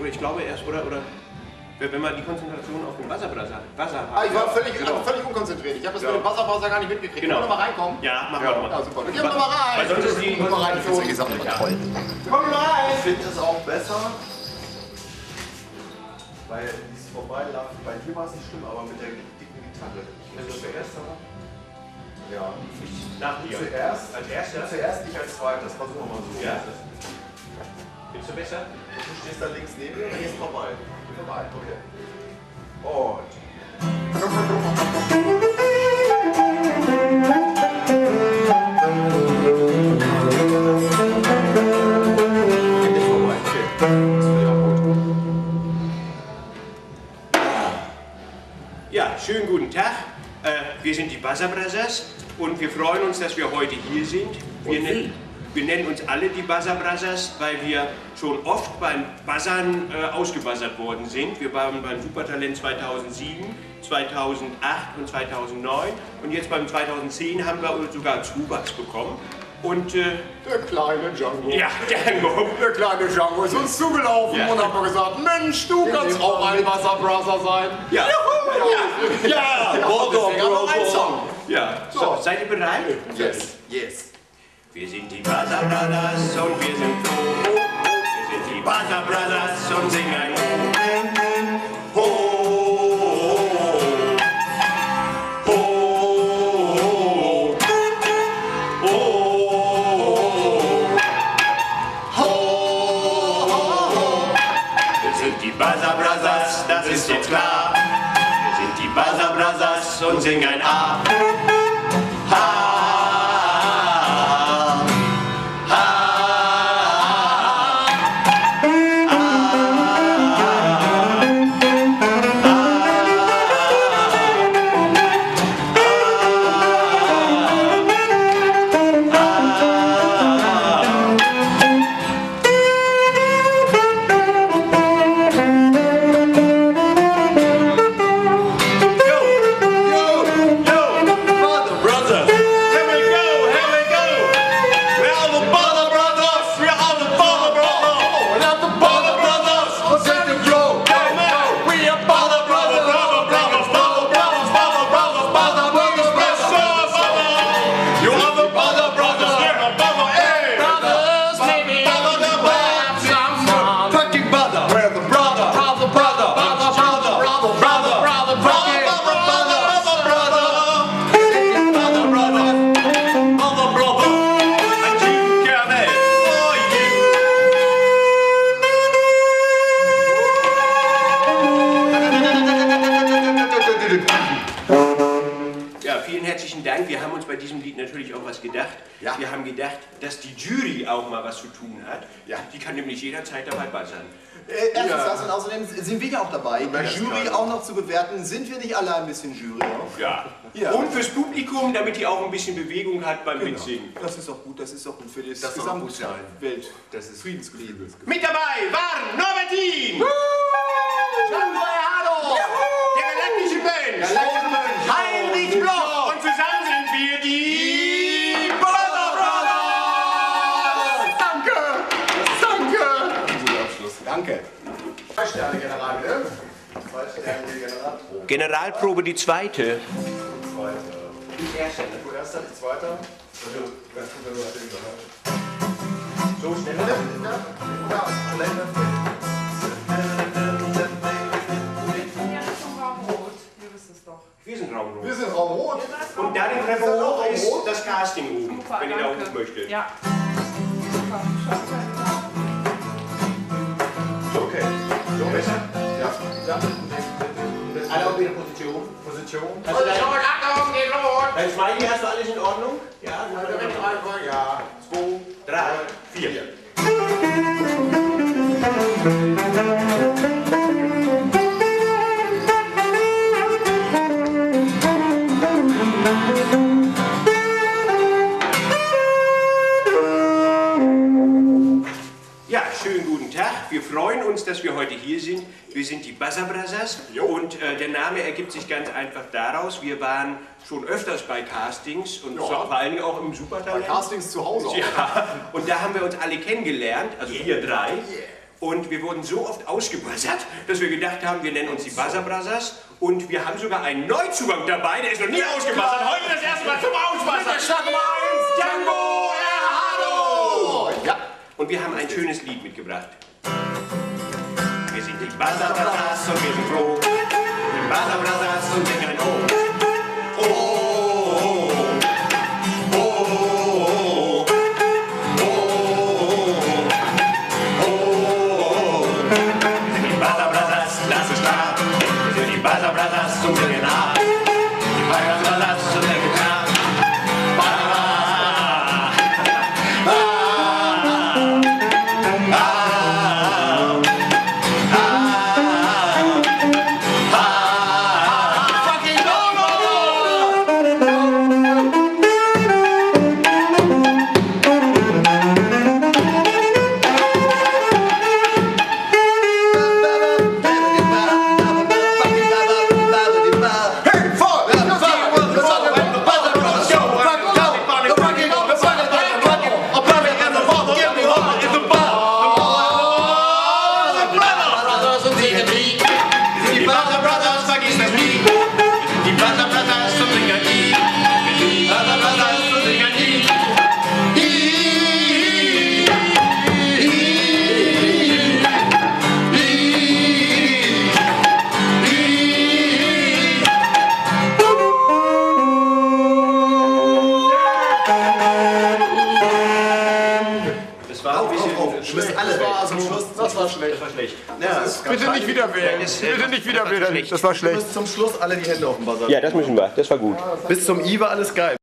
oder ich glaube erst, oder wenn man die Konzentration auf den Wasser hat. Ich war völlig unkonzentriert. Ich habe das mit dem Wasserbrasser gar nicht mitgekriegt. Genau. Können wir mal reinkommen? Ja, machen wir mal. Ja, super. Dann gehen wir mal rein. Weil sonst ist die Komm mal rein, ich finde solche Sachen immer toll. Komm rein! Ich finde es auch besser, weil dieses Vorbeilaufen, bei dir war es nicht schlimm, aber mit der dicken Gitarre. Wenn du zuerst, oder? Ja. Nach dir. Zuerst? Als erster? Zuerst, ich als zweites. Versuchen wir mal so. Ja. Findest du besser? Du stehst da links neben mir und gehst vorbei. Vorbei, okay. Und. Geht nicht vorbei, okay. Das finde ich auch gut. Ja, schönen guten Tag. Wir sind die Buzzer Brothers und wir freuen uns, dass wir heute hier sind. Wir nennen uns alle die Buzzer Brothers, weil wir schon oft beim Buzzern ausgebuzzert worden sind. Wir waren beim Supertalent 2007, 2008 und 2009 und jetzt beim 2010 haben wir sogar Zubats bekommen. Und Der kleine Django. ja, Django. Der kleine Django ist uns zugelaufen und hat mir gesagt, Mensch, du kannst auch ein Wasserbrasser sein. Ja. Ja. Ja. So, seid ihr bereit? Yes. Yes. Wir sind die Buzzer Brothers und wir sind froh. Wir sind die Buzzer Brothers und singen ein Ho. Ho. Ho. Ho. Ho. Wir sind die Buzzer Brothers, das ist jetzt klar. Wir sind die Buzzer Brothers und singen ein A. Ha. Ja, vielen herzlichen Dank. Wir haben uns bei diesem Lied natürlich auch was gedacht. Ja. Wir haben gedacht, dass die Jury auch mal was zu tun hat. Ja. Die kann nämlich jederzeit dabei buzzern. Erstens das und außerdem sind wir ja auch dabei, die Jury auch noch zu bewerten. Sind wir nicht alle ein bisschen Jury noch? Ja. Ja. Und fürs Publikum, damit die auch ein bisschen Bewegung hat beim Mitsingen. Das ist auch gut, das ist auch gut für das Das soll gut sein. Welt. Das ist Friedensgefühl. Mit dabei waren Norbertin, Django Erhard! der galaktische Mensch, Heinrich Bloch und zusammen sind wir die Buzzer Brothers. Danke! Danke! guter Abschluss. Danke. 2 Sterne General, ne? 2 Sterne Generalprobe. Generalprobe die zweite. Zweiter. Die erste. Du erster, ich zweiter. Also, ganz gut, wenn du das Ding gehört. So schnell. Ja, schlechter. Wir sind Raum Wir sind Raumrot. Und da die Treppe hoch ist, das Casting oben, Super, wenn ihr da danke. hoch möchtet. Ja. Super. Okay. So besser? Ja. Ja. Alle auf ihre Position. Position. Hast du Achtung, geht los! dein Smiley, hast du alles in Ordnung? Ja, Direkt rein, ja. 2, 3, 4. Ja, schönen guten Tag. Wir freuen uns, dass wir heute hier sind. Wir sind die Buzzer Brothers und der Name ergibt sich ganz einfach daraus. Wir waren schon öfters bei Castings und vor allen Dingen auch im Supertalent. Castings zu Hause auch. Ja, und da haben wir uns alle kennengelernt, also wir drei. Und wir wurden so oft ausgebuzzert, dass wir gedacht haben, wir nennen uns die Buzzer Brothers. Und wir haben sogar einen Neuzugang dabei, der ist noch nie ausgebuzzert. Heute das erste Mal zum Ausbuzzern. Start Nummer 1, Django Erhado. Ja. Und wir haben ein schönes Lied mitgebracht. Wir sind die Buzzer Brothers und wir sind froh. Die Buzzer Brothers und singen ein Oh. Buzzer Brothers zum Singen ab. Die Buzzer Brothers zum Singen ab. Schmiss alle weg. Zum Schluss. Das war schlecht. Das war schlecht. Ja, Bitte nicht wieder wählen. Bitte nicht wieder wählen. Das war schlecht. Bis zum Schluss alle die Hände auf dem Buzzer. Ja, das müssen wir. Das war gut. Bis zum I war alles geil.